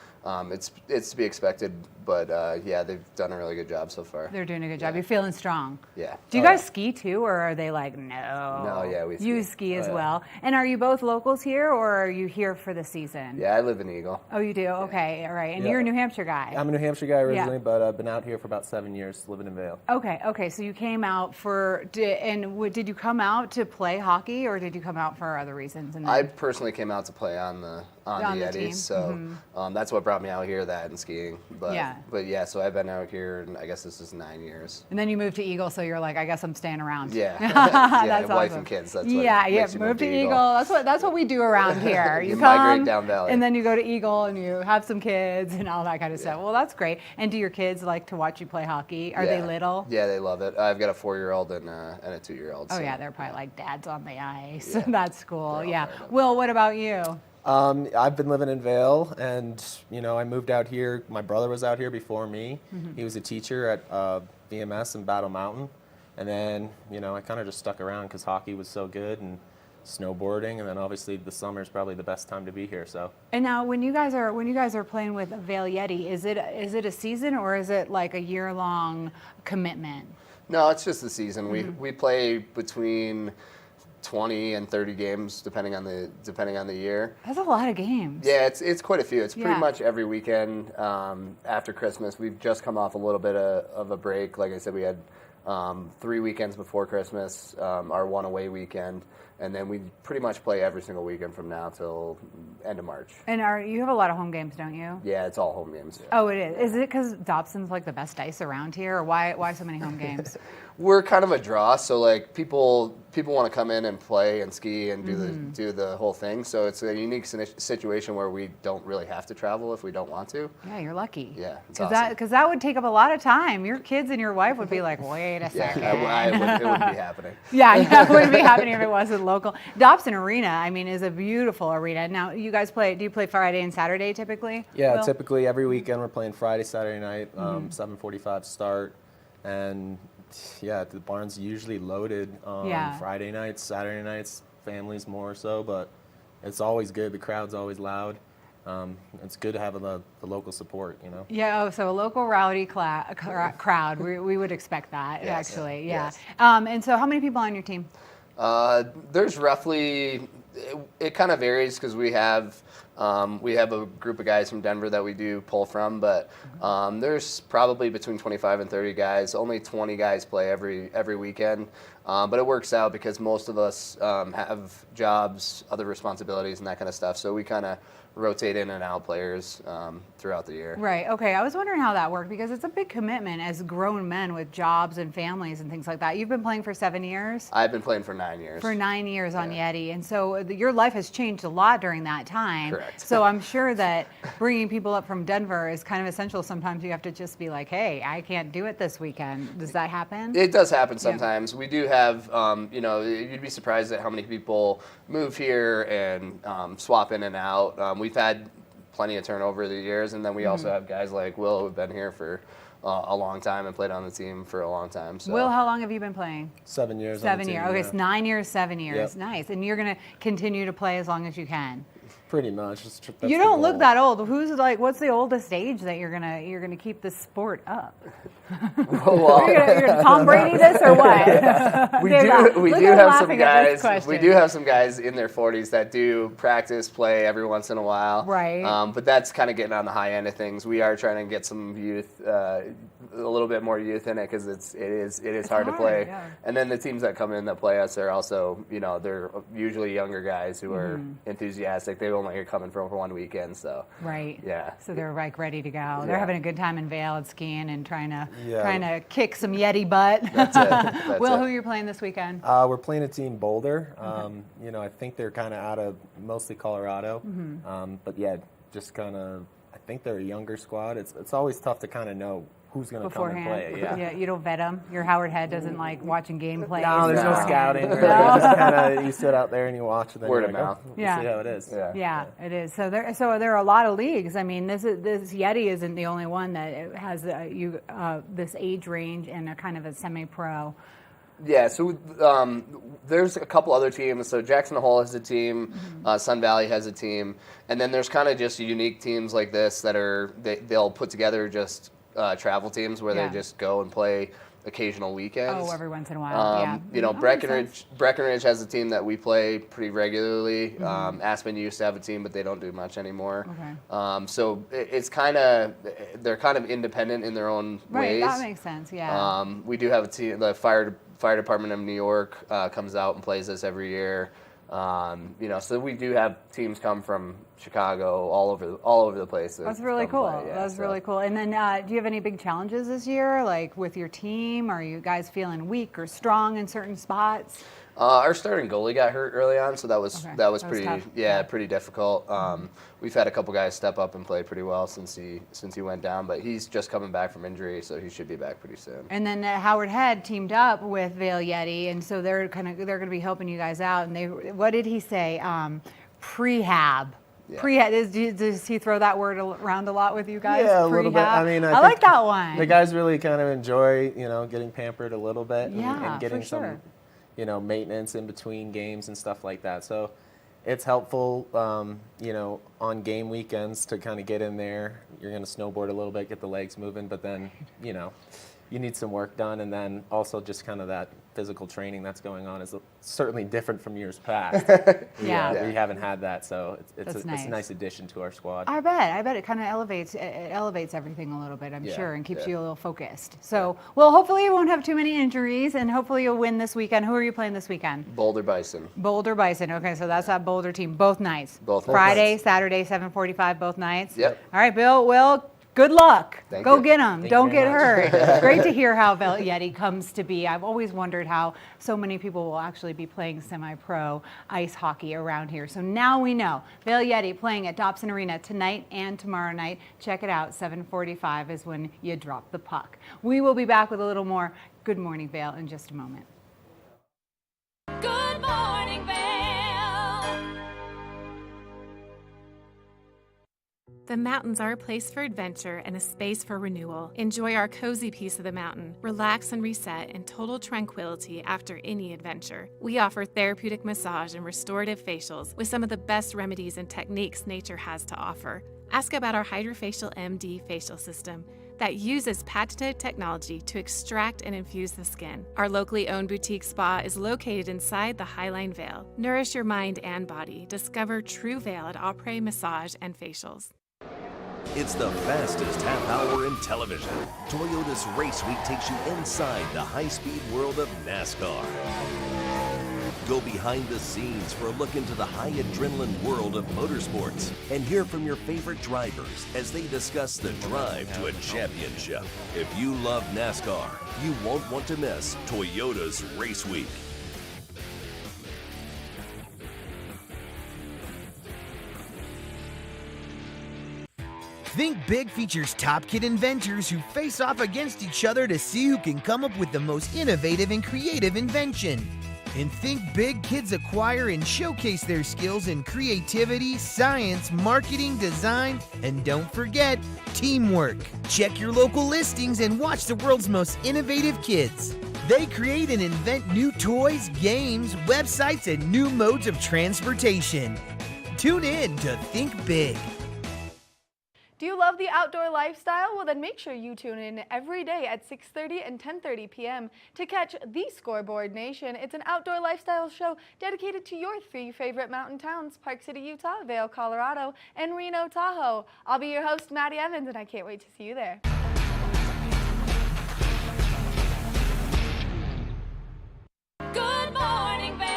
it's to be expected. But yeah, they've done a really good job so far. They're doing a good job. You're feeling strong. Yeah. Do you guys ski too, or are they like, no? No, yeah, we ski. You ski as yeah. well. And are you both locals here, or are you here for the season? Yeah, I live in Eagle. Oh, you do? Okay, all right. And Yeah. you're a New Hampshire guy. I'm a New Hampshire guy originally, Yeah. but I've been out here for about 7 years, living in Vail. Okay. So you came out did you come out to play hockey, or did you come out for other reasons? And then... I personally came out to play on the Yetis, team. so that's what brought me out here, that and skiing. But yeah, so I've been out here, and I guess this is 9 years. And then you moved to Eagle, so you're like, I guess I'm staying around. Yeah, That's wife awesome. and kids. That's what yeah. Move to Eagle. That's what we do around here. You come, migrate down Valley, and then you go to Eagle, and you have some kids and all that kind of stuff. Well, that's great. And do your kids like to watch you play hockey? Are they little? Yeah, they love it. I've got a 4-year-old and a 2-year-old. Oh so. yeah, they're probably like dad's on the ice. Yeah. That's cool. Yeah. Will, what about you? I've been living in Vail, and I moved out here. My brother was out here before me. He was a teacher at VMS in Battle Mountain, and then I kind of just stuck around because hockey was so good and snowboarding, and then obviously the summer is probably the best time to be here. So. And now, when you guys are playing with Vail Yeti, is it a season, or is it like a year-long commitment? No, it's just the season. We play between 20 and 30 games depending on the year. That's a lot of games. Yeah, it's quite a few. It's pretty much every weekend after Christmas. We've just come off a little bit of a break. Like I said, we had 3 weekends before Christmas, our one away weekend, and then we pretty much play every single weekend from now till end of March. And you have a lot of home games, don't you? Yeah, it's all home games. Oh, it is. Is it because Dobson's like the best ice around here, or why so many home games? We're kind of a draw, so like people want to come in and play and ski and do the whole thing. So it's a unique situation where we don't really have to travel if we don't want to. Yeah, you're lucky. Yeah, it's awesome. Because that would take up a lot of time. Your kids and your wife would be like, wait a second. Yeah, it wouldn't be happening. Yeah, it wouldn't be happening if it wasn't local. Dobson Arena, I mean, is a beautiful arena. Now, you guys do you play Friday and Saturday typically? Yeah, Will? typically every weekend we're playing Friday, Saturday night, 7:45 start, and yeah, the barn's usually loaded on Friday nights, Saturday nights, families more so, but it's always good. The crowd's always loud. It's good to have the local support, Yeah, so a local rowdy crowd. We would expect that, actually. Yeah. Yes. And so how many people on your team? There's roughly, it kind of varies because we have a group of guys from Denver that we do pull from, but there's probably between 25 and 30 guys. Only 20 guys play every weekend, but it works out because most of us have jobs, other responsibilities, and that kind of stuff. So we kind of rotate in and out players throughout the year. Right. Okay. I was wondering how that worked because it's a big commitment as grown men with jobs and families and things like that. You've been playing for 7 years? I've been playing for 9 years. For 9 years on Yeti. And so your life has changed a lot during that time. Correct. So I'm sure that bringing people up from Denver is kind of essential. Sometimes you have to just be like, hey, I can't do it this weekend. Does that happen? It does happen sometimes. We do have, you'd be surprised at how many people move here and swap in and out. We've had plenty of turnover the years, and then we also have guys like Will who've been here for a long time and played on the team for a long time. So. Will, how long have you been playing? 7 years. 7 years. Okay, it's 9 years, 7 years. Yep. Nice. And you're going to continue to play as long as you can. Pretty much. That's you don't look that old. What's the oldest age that you're gonna keep this sport up? Well, you're gonna Tom Brady this or what? We do have some guys. We do have some guys in their 40s that do practice, play every once in a while. Right. But that's kind of getting on the high end of things. We are trying to get some youth, a little bit more youth in it because it is hard to play. Yeah. And then the teams that come in that play us are also, they're usually younger guys who are enthusiastic. They only are coming for 1 weekend, so. Right. Yeah. So they're like ready to go. Yeah. They're having a good time in Vail and skiing and trying to kick some Yeti butt. That's it. Will, who you're playing this weekend? We're playing a team Boulder. I think they're kind of out of mostly Colorado. But yeah, just kind of, I think they're a younger squad. It's always tough to kind of know who's going to come and play. Yeah, you don't vet them. Your Howard Head doesn't like watching gameplay. No, there's no scouting. Just kind of you sit out there and you watch, and then word you're of like, mouth. See how it is. Yeah, it is. So there are a lot of leagues. I mean, this Yeti isn't the only one that has this age range and a kind of a semi-pro. Yeah, so there's a couple other teams. So Jackson Hole has a team, Sun Valley has a team, and then there's kind of just unique teams like this that they'll put together just travel teams where Yeah. they just go and play occasional weekends. Oh, every once in a while, yeah. You know, That makes sense. Breckenridge has a team that we play pretty regularly. Aspen used to have a team, but they don't do much anymore. Okay. So it's kind of, they're kind of independent in their own Right, ways. that makes sense, yeah. We do have a team, the fire department of New York comes out and plays us every year. You know, so we do have teams come from Chicago, all over the place. That's really cool. Play, yeah, That's really cool. And then, do you have any big challenges this year, like with your team? Are you guys feeling weak or strong in certain spots? Our starting goalie got hurt early on, so that was pretty tough. pretty difficult. We've had a couple guys step up and play pretty well since he went down, but he's just coming back from injury, so he should be back pretty soon. And then Howard Head teamed up with Vail Yeti, and so they're going to be helping you guys out. And what did he say? Prehab. Yeah. Prehab. Does he throw that word around a lot with you guys? Yeah, a little bit. Prehab? I mean, I like that one. The guys really kind of enjoy, getting pampered a little bit Yeah, and getting for sure. some, maintenance in between games and stuff like that. So it's helpful, on game weekends to kind of get in there. You're going to snowboard a little bit, get the legs moving, but then, you need some work done, and then also just kind of that physical training that's going on is certainly different from years past. We haven't had that, so it's a nice addition to our squad. I bet it kind of elevates everything a little bit, I'm sure, and keeps you a little focused. So, well, hopefully you won't have too many injuries, and hopefully you'll win this weekend. Who are you playing this weekend? Boulder Bison. Boulder Bison. Okay, so that's that Boulder team, both nights. Both Friday, nights. Saturday, 7:45, both nights. Yep. All right, Bill. Will. Good luck. Thank Go you. get them. Thank Don't you get very hurt. much. It's great to hear how Vail Yeti comes to be. I've always wondered how so many people will actually be playing semi-pro ice hockey around here. So now we know. Vail Yeti playing at Dobson Arena tonight and tomorrow night. Check it out. 7:45 is when you drop the puck. We will be back with a little more Good Morning Vail in just a moment. Good morning, Vail. The mountains are a place for adventure and a space for renewal. Enjoy our cozy piece of the mountain. Relax and reset in total tranquility after any adventure. We offer therapeutic massage and restorative facials with some of the best remedies and techniques nature has to offer. Ask about our Hydrofacial MD facial system that uses patented technology to extract and infuse the skin. Our locally owned boutique spa is located inside the Highline Vail. Nourish your mind and body. Discover true Vail at Après Massage and Facials. It's the fastest half hour in television. Toyota's Race Week takes you inside the high-speed world of NASCAR. Go behind the scenes for a look into the high adrenaline world of motorsports and hear from your favorite drivers as they discuss the drive to a championship. If you love NASCAR, you won't want to miss Toyota's Race Week. Think Big features top kid inventors who face off against each other to see who can come up with the most innovative and creative invention. In Think Big, kids acquire and showcase their skills in creativity, science, marketing, design, and don't forget, teamwork. Check your local listings and watch the world's most innovative kids. They create and invent new toys, games, websites, and new modes of transportation. Tune in to Think Big. Do you love the outdoor lifestyle? Well, then make sure you tune in every day at 6:30 and 10:30 p.m. to catch The Scoreboard Nation. It's an outdoor lifestyle show dedicated to your three favorite mountain towns: Park City, Utah, Vail, Colorado, and Reno, Tahoe. I'll be your host, Maddie Evans, and I can't wait to see you there. Good morning, Vail.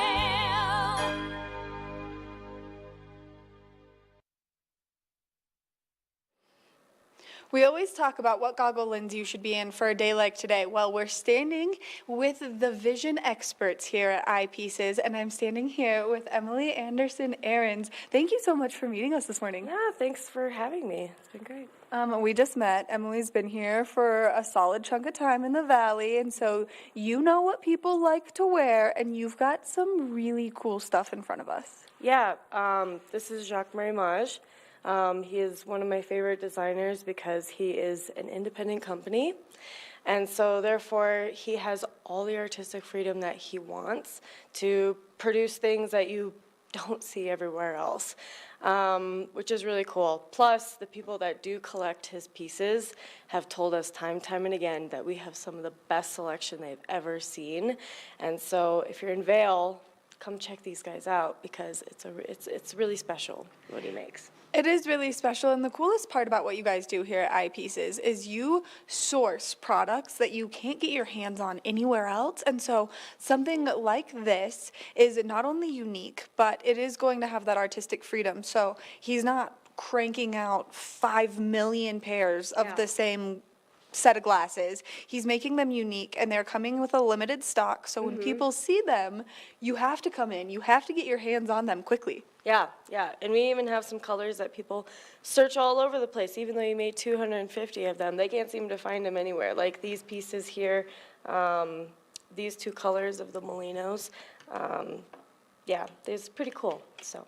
We always talk about what goggle lens you should be in for a day like today. Well, we're standing with the vision experts here at Eyepieces, and I'm standing here with Emily Anderson Ahrens. Thank you so much for meeting us this morning. Yeah, thanks for having me. It's been great. We just met. Emily's been here for a solid chunk of time in the Valley, and so you know what people like to wear, and you've got some really cool stuff in front of us. Yeah, this is Jacques-Marie Mage. He is one of my favorite designers because he is an independent company, And so therefore he has all the artistic freedom that he wants to produce things that you don't see everywhere else, which is really cool. Plus, the people that do collect his pieces have told us time and again that we have some of the best selection they've ever seen. And so if you're in Vail, come check these guys out because it's really special what he makes. It is really special, and the coolest part about what you guys do here at iPieces is you source products that you can't get your hands on anywhere else, and so something like this is not only unique, but it is going to have that artistic freedom. So he's not cranking out 5 million pairs of the same set of glasses. He's making them unique, and they're coming with a limited stock, so when people see them, you have to come in, you have to get your hands on them quickly. Yeah, and we even have some colors that people search all over the place. Even though you made 250 of them, they can't seem to find them anywhere. Like these pieces here, these 2 colors of the Molinos. Yeah, it's pretty cool. So.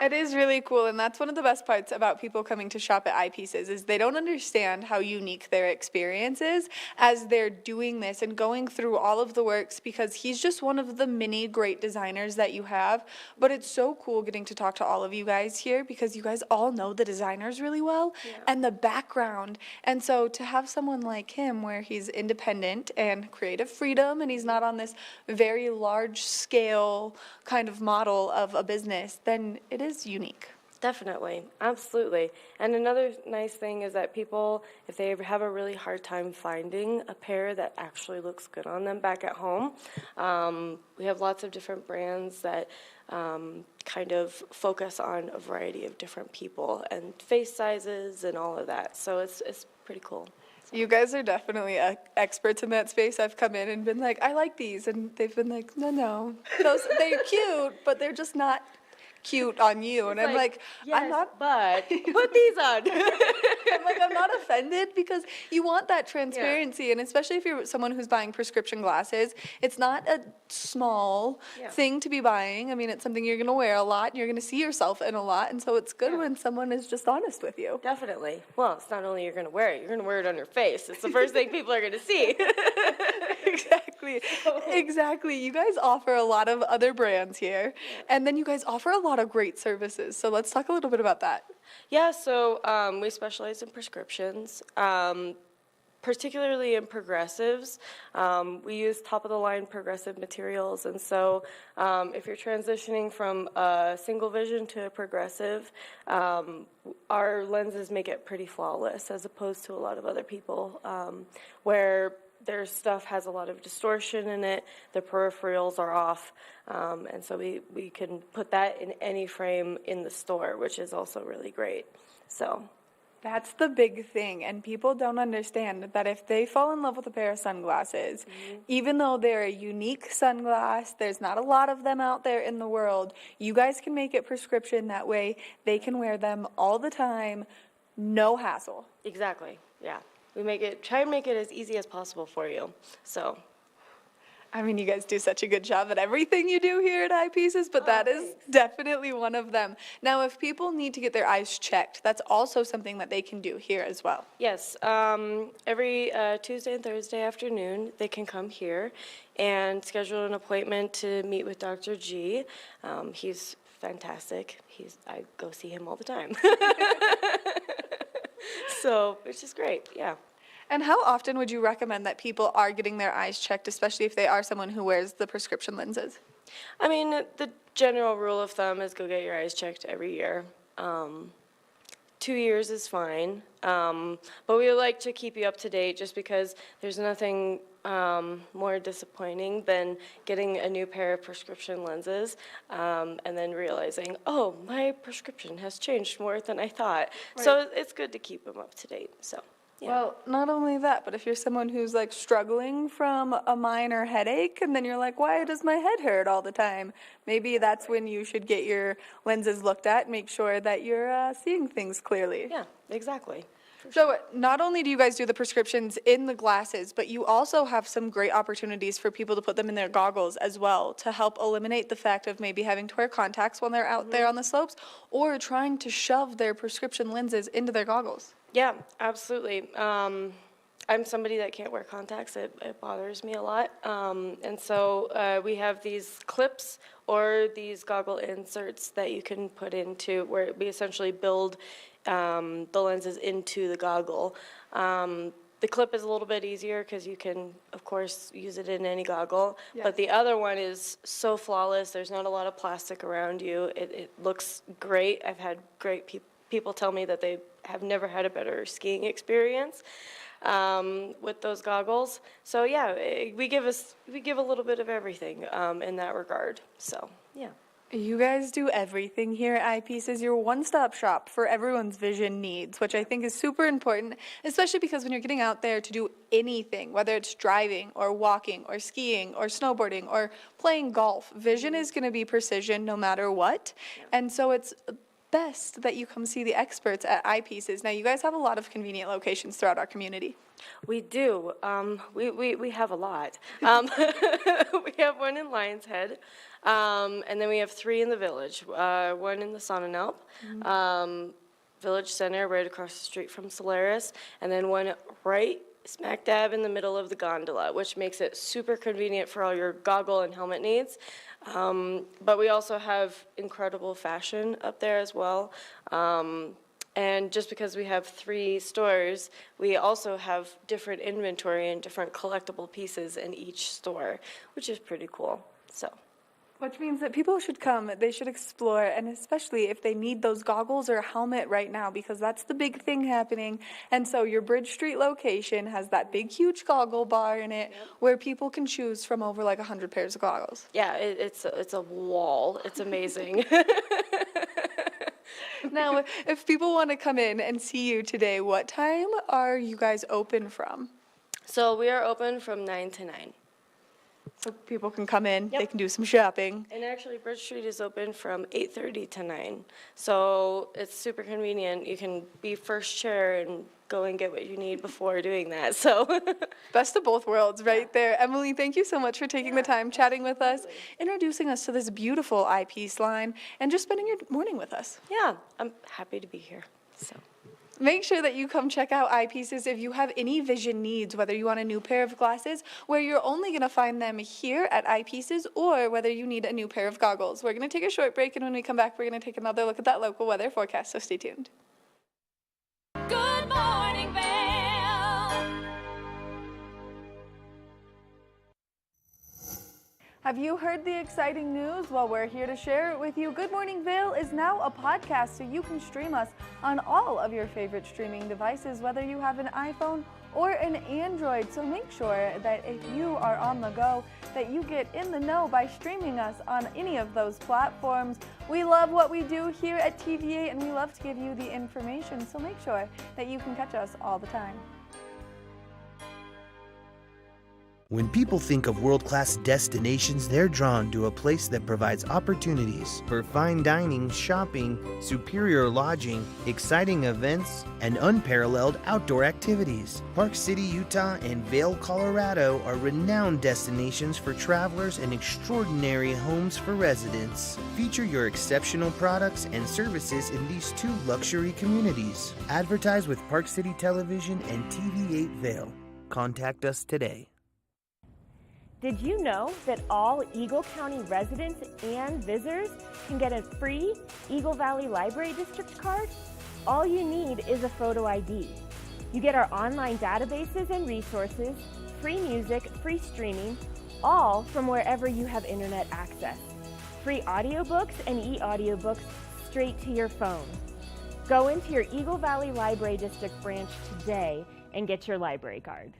It is really cool, and that's one of the best parts about people coming to shop at iPieces is they don't understand how unique their experience is as they're doing this and going through all of the works, because he's just one of the many great designers that you have. But it's so cool getting to talk to all of you guys here because you guys all know the designers really well and the background. And so to have someone like him where he's independent and creative freedom and he's not on this very large scale kind of model of a business, then it is unique. Definitely, absolutely. And another nice thing is that people, if they have a really hard time finding a pair that actually looks good on them back at home, we have lots of different brands that kind of focus on a variety of different people and face sizes and all of that. So it's pretty cool. You guys are definitely experts in that space. I've come in and been like, I like these, and they've been like, no, they're cute, but they're just not cute on you. And I'm like, yes, I'm not, but put these on. I'm not offended because you want that transparency. And especially if you're someone who's buying prescription glasses, it's not a small thing to be buying. I mean, it's something you're going to wear a lot and you're going to see yourself in a lot. And so it's good when someone is just honest with you. Definitely. Well, it's not only you're going to wear it, you're going to wear it on your face. It's the first thing people are going to see. Exactly. You guys offer a lot of other brands here, and then you guys offer a lot of great services. So let's talk a little bit about that. Yeah, so we specialize in prescriptions, particularly in progressives. We use top-of-the-line progressive materials, and so if you're transitioning from a single vision to a progressive, our lenses make it pretty flawless as opposed to a lot of other people where their stuff has a lot of distortion in it, the peripherals are off, and so we can put that in any frame in the store, which is also really great. So that's the big thing, and people don't understand that if they fall in love with a pair of sunglasses, even though they're a unique sunglass, there's not a lot of them out there in the world, you guys can make it prescription. That way they can wear them all the time, no hassle. Exactly, yeah. We try and make it as easy as possible for you. So, I mean, you guys do such a good job at everything you do here at iPieces, but that is definitely one of them. Now, if people need to get their eyes checked, that's also something that they can do here as well. Yes, every Tuesday and Thursday afternoon, they can come here and schedule an appointment to meet with Dr. G. He's fantastic. I go see him all the time. So, which is great, yeah. And how often would you recommend that people are getting their eyes checked, especially if they are someone who wears the prescription lenses? I mean, the general rule of thumb is go get your eyes checked every year. 2 years is fine, but we like to keep you up to date just because there's nothing more disappointing than getting a new pair of prescription lenses and then realizing, oh, my prescription has changed more than I thought. Right. So it's good to keep them up to date. So. Yeah. Well, not only that, but if you're someone who's like struggling from a minor headache and then you're like, why does my head hurt all the time? Maybe that's when you should get your lenses looked at, make sure that you're seeing things clearly. Yeah, exactly. So not only do you guys do the prescriptions in the glasses, but you also have some great opportunities for people to put them in their goggles as well to help eliminate the fact of maybe having to wear contacts when they're out there on the slopes or trying to shove their prescription lenses into their goggles. Yeah, absolutely. I'm somebody that can't wear contacts. It bothers me a lot. And so we have these clips or these goggle inserts that you can put into where we essentially build the lenses into the goggle. The clip is a little bit easier because you can, of course, use it in any goggle. Yes. But the other one is so flawless. There's not a lot of plastic around you. It looks great. I've had great people tell me that they have never had a better skiing experience with those goggles. So yeah, we give a little bit of everything in that regard. So yeah. You guys do everything here at Eyepieces. You're a one-stop shop for everyone's vision needs, which I think is super important, especially because when you're getting out there to do anything, whether it's driving or walking or skiing or snowboarding or playing golf, vision is going to be precision no matter what. And so it's best that you come see the experts at Eyepieces. Now, you guys have a lot of convenient locations throughout our community. We do. We have a lot. We have one in Lion's Head, and then we have 3 in the village. One in the Sonnenalp, Village Center, right across the street from Solaris, and then one right smack dab in the middle of the gondola, which makes it super convenient for all your goggle and helmet needs. But we also have incredible fashion up there as well. And just because we have 3 stores, we also have different inventory and different collectible pieces in each store, which is pretty cool. So. Which means that people should come, they should explore, and especially if they need those goggles or a helmet right now, because that's the big thing happening. And so your Bridge Street location has that big, huge goggle bar in it where people can choose from over like 100 pairs of goggles. Yeah, it's a wall. It's amazing. Now, if people want to come in and see you today, what time are you guys open from? So we are open from 9 to 9. So people can come in, they can do some shopping. And actually, Bridge Street is open from 8:30 to 9. So it's super convenient. You can be first chair and go and get what you need before doing that. So best of both worlds right there. Emily, thank you so much for taking the time chatting with us, introducing us to this beautiful eyepiece line, and just spending your morning with us. Yeah, I'm happy to be here. So. Make sure that you come check out Eyepieces if you have any vision needs, whether you want a new pair of glasses, where you're only going to find them here at Eyepieces, or whether you need a new pair of goggles. We're going to take a short break, and when we come back, we're going to take another look at that local weather forecast, so stay tuned. Good morning, Vail. Have you heard the exciting news? Well, we're here to share it with you. Good Morning Vail is now a podcast, so you can stream us on all of your favorite streaming devices, whether you have an iPhone or an Android. So make sure that if you are on the go, that you get in the know by streaming us on any of those platforms. We love what we do here at TVA, and we love to give you the information, so make sure that you can catch us all the time. When people think of world-class destinations, they're drawn to a place that provides opportunities for fine dining, shopping, superior lodging, exciting events, and unparalleled outdoor activities. Park City, Utah, and Vail, Colorado are renowned destinations for travelers and extraordinary homes for residents. Feature your exceptional products and services in these 2 luxury communities. Advertise with Park City Television and TV8 Vail. Contact us today. Did you know that all Eagle County residents and visitors can get a free Eagle Valley Library District card? All you need is a photo ID. You get our online databases and resources, free music, free streaming, all from wherever you have internet access. Free audiobooks and e-audiobooks straight to your phone. Go into your Eagle Valley Library District branch today and get your library card.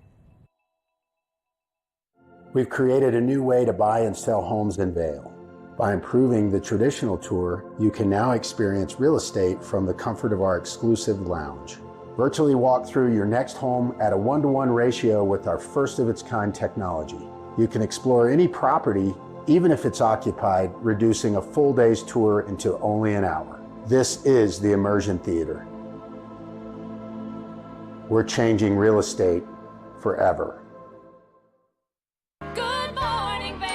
We've created a new way to buy and sell homes in Vail. By improving the traditional tour, you can now experience real estate from the comfort of our exclusive lounge. Virtually walk through your next home at a 1-to-1 ratio with our first-of-its-kind technology. You can explore any property, even if it's occupied, reducing a full day's tour into only an hour. This is the Immersion Theater. We're changing real estate forever. Good morning, Vail.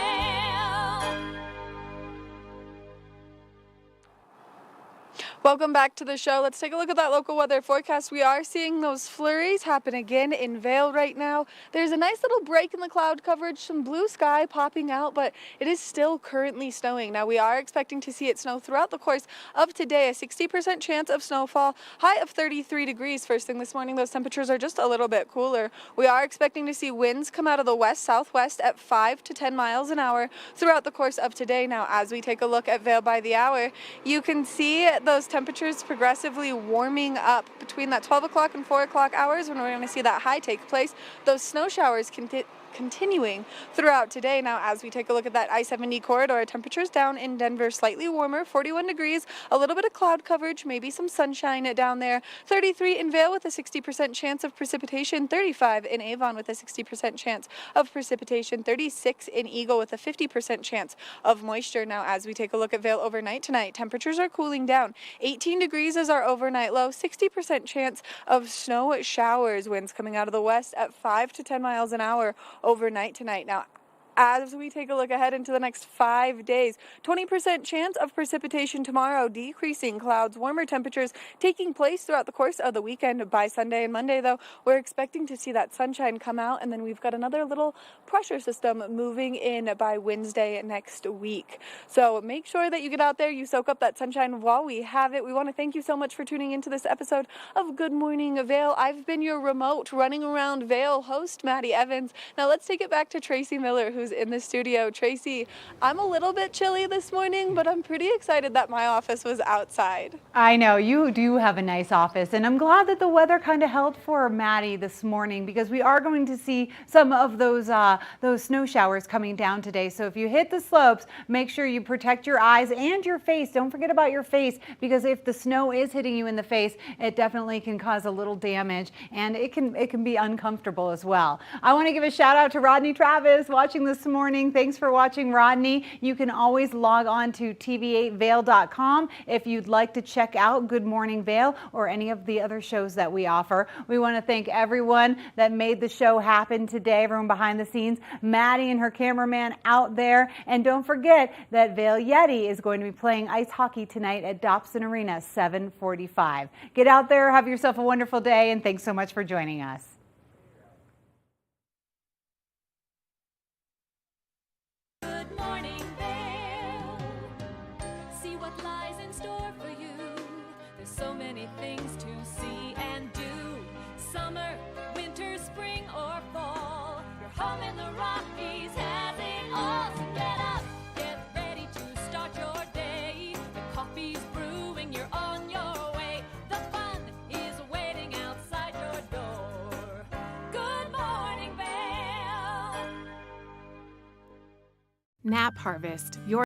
Welcome back to the show. Let's take a look at that local weather forecast. We are seeing those flurries happen again in Vail right now. There's a nice little break in the cloud coverage, some blue sky popping out, but it is still currently snowing. Now, we are expecting to see it snow throughout the course of today. A 60% chance of snowfall, high of 33 degrees. First thing this morning, those temperatures are just a little bit cooler. We are expecting to see winds come out of the west-southwest at 5 to 10 miles an hour throughout the course of today. Now, as we take a look at Vail by the hour, you can see those temperatures progressively warming up between that 12 o'clock and 4 o'clock hours when we're going to see that high take place. Those snow showers continuing throughout today. Now, as we take a look at that I-70 corridor, temperatures down in Denver slightly warmer, 41 degrees, a little bit of cloud coverage, maybe some sunshine down there. 33 in Vail with a 60% chance of precipitation, 35 in Avon with a 60% chance of precipitation, 36 in Eagle with a 50% chance of moisture. Now, as we take a look at Vail overnight tonight, temperatures are cooling down. 18 degrees is our overnight low, 60% chance of snow showers, winds coming out of the west at 5 to 10 miles an hour overnight tonight. Now, as we take a look ahead into the next 5 days, 20% chance of precipitation tomorrow, decreasing clouds, warmer temperatures taking place throughout the course of the weekend. By Sunday and Monday, though, we're expecting to see that sunshine come out, and then we've got another little pressure system moving in by Wednesday next week. So make sure that you get out there, you soak up that sunshine while we have it. We want to thank you so much for tuning into this episode of Good Morning Vail. I've been your remote running around Vail host, Maddie Evans. Now let's take it back to Tracy Miller, who's in the studio. Tracy, I'm a little bit chilly this morning, but I'm pretty excited that my office was outside. I know, you do have a nice office, and I'm glad that the weather kind of held for Maddie this morning, because we are going to see some of those snow showers coming down today. So if you hit the slopes, make sure you protect your eyes and your face. Don't forget about your face, because if the snow is hitting you in the face, it definitely can cause a little damage, and it can be uncomfortable as well. I want to give a shout out to Rodney Travis watching this morning. Thanks for watching, Rodney. You can always log on to tv8vail.com if you'd like to check out Good Morning Vail or any of the other shows that we offer. We want to thank everyone that made the show happen today, everyone behind the scenes, Maddie and her cameraman out there. And don't forget that Vail Yeti is going to be playing ice hockey tonight at Dobson Arena, 7:45. Get out there, have yourself a wonderful day, and thanks so much for joining us. So many things to see and do. Summer, winter, spring, or fall. Your home in the Rockies has it all. So get up, get ready to start your day. The coffee's brewing, you're on your way. The fun is waiting outside your door. Good morning, Vail. Nap Harvest, your